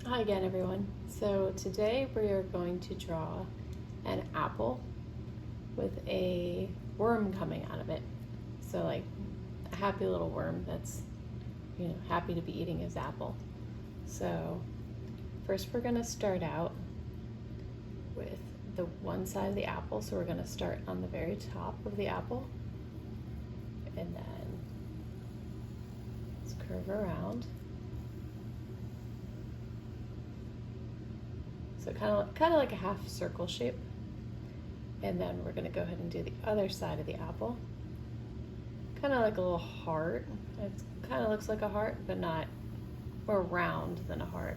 Hi again, everyone. So today we are going to draw an apple with a worm coming out of it. So like a happy little worm that's, happy to be eating his apple. So first we're going to start out with the one side of the apple. So we're going to start on the very top of the apple and then let's curve around. So kind of like a half circle shape. And then we're going to go ahead and do the other side of the apple. Kind of like a little heart. It kind of looks like a heart, but not more round than a heart.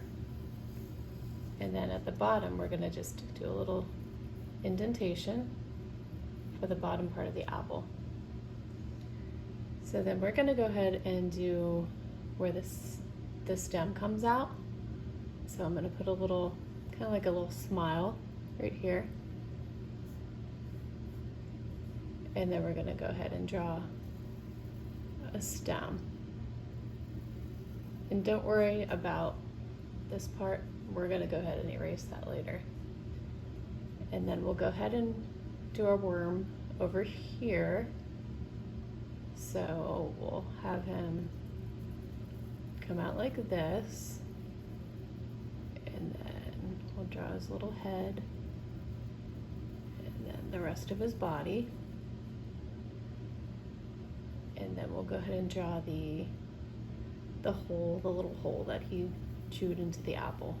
And then at the bottom, we're going to just do a little indentation for the bottom part of the apple. So then we're going to go ahead and do where the stem comes out. So I'm going to put a little, kind of like a little smile right here. And then we're going to go ahead and draw a stem. And don't worry about this part. We're going to go ahead and erase that later. And then we'll go ahead and do our worm over here. So we'll have him come out like this. And then we'll draw his little head. And then the rest of his body. And then we'll go ahead and draw the hole, the little hole that he chewed into the apple.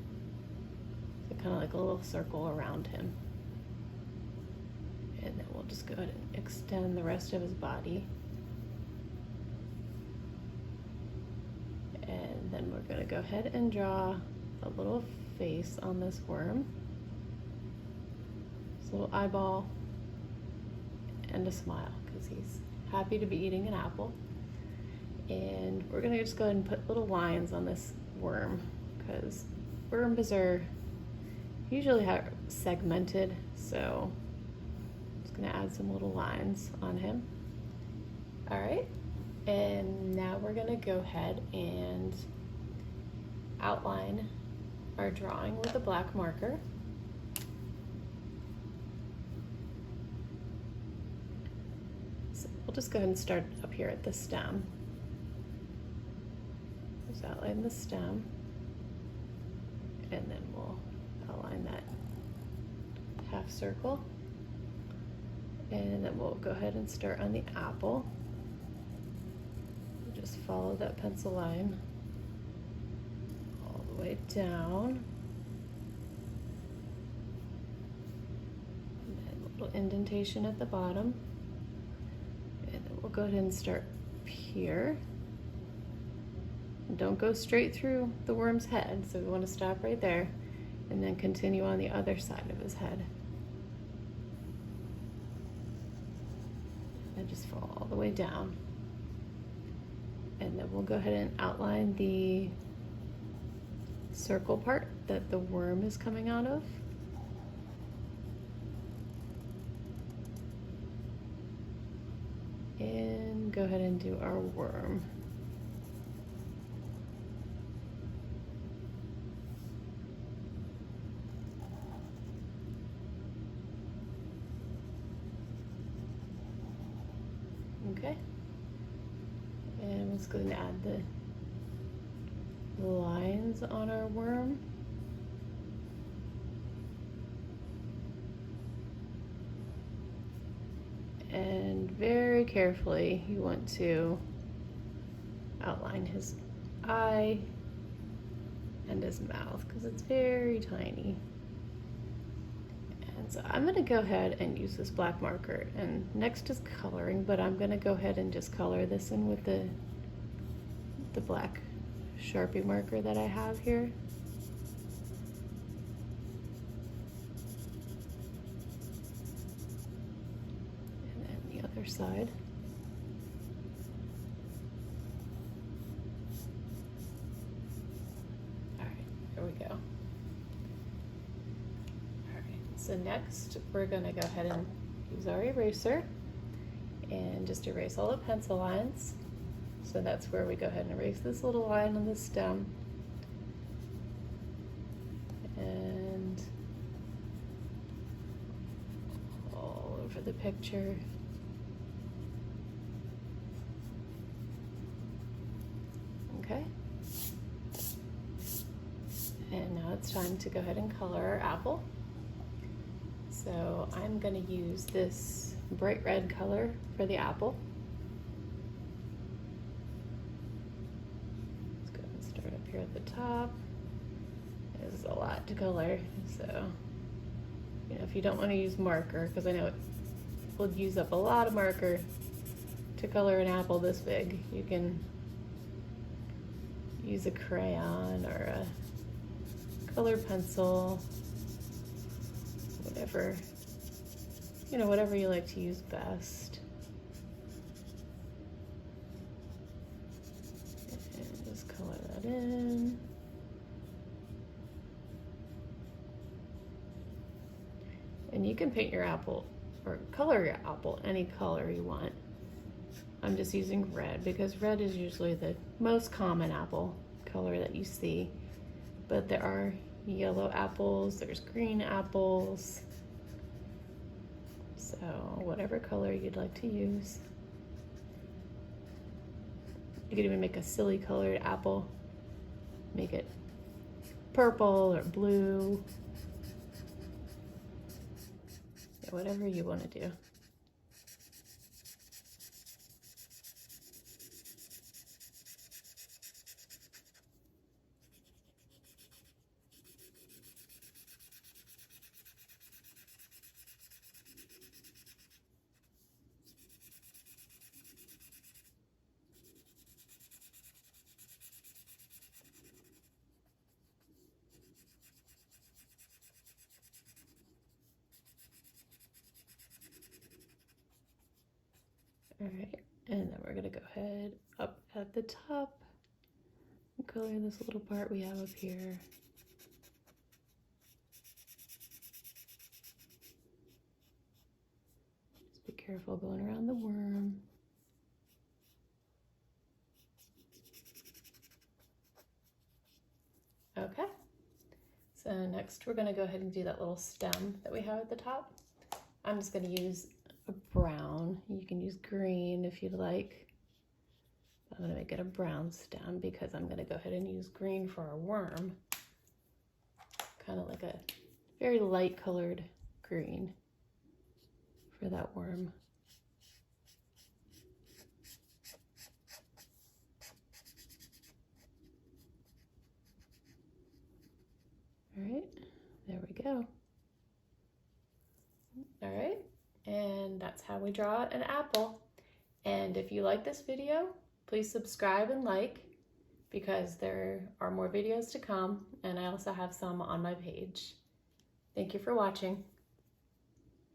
So kind of like a little circle around him. And then we'll just go ahead and extend the rest of his body. And then we're going to go ahead and draw a little face on this worm. This little eyeball and a smile because he's happy to be eating an apple. And we're gonna just go ahead and put little lines on this worm because worms are usually segmented, so I'm just gonna add some little lines on him. All right, and now we're gonna go ahead and outline our drawing with a black marker. We'll just go ahead and start up here at the stem. Just outline the stem, and then we'll outline that half circle. And then we'll go ahead and start on the apple. Just follow that pencil line all the way down. And then a little indentation at the bottom. And then we'll go ahead and start here. And don't go straight through the worm's head, so we want to stop right there and then continue on the other side of his head. And just fall all the way down. And then we'll go ahead and outline the circle part that the worm is coming out of. And go ahead and do our worm. Okay. And let's go ahead and add the lines on our worm. And very carefully, you want to outline his eye and his mouth because it's very tiny. And so I'm going to go ahead and use this black marker, and next is coloring, but I'm going to go ahead and just color this in with the black Sharpie marker that I have here. And then the other side. All right, here we go. So next, we're going to go ahead and use our eraser and just erase all the pencil lines. So that's where we go ahead and erase this little line on the stem. the picture. Okay. And now it's time to go ahead and color our apple. So I'm going to use this bright red color for the apple. Let's go and start up here at the top. This is a lot to color, so if you don't want to use marker, because I know it will use up a lot of marker to color an apple this big, you can use a crayon or a colored pencil, whatever, whatever you like to use best. And just color that in. And you can paint your apple or color your apple any color you want. I'm just using red because red is usually the most common apple color that you see. But there are yellow apples, there's green apples. So whatever color you'd like to use. You could even make a silly colored apple. Make it purple or blue. Yeah, whatever you want to do. All right, and then we're gonna go ahead up at the top and color this little part we have up here. Just be careful going around the worm. Okay, so next we're gonna go ahead and do that little stem that we have at the top. I'm just gonna use a brown. You can use green if you'd like. I'm gonna make it a brown stem because I'm gonna go ahead and use green for our worm. Kind of like a very light colored green for that worm. All right, there we go. All right, and that's how we draw an apple. And if you like this video, please subscribe and like, because there are more videos to come, and I also have some on my page. Thank you for watching.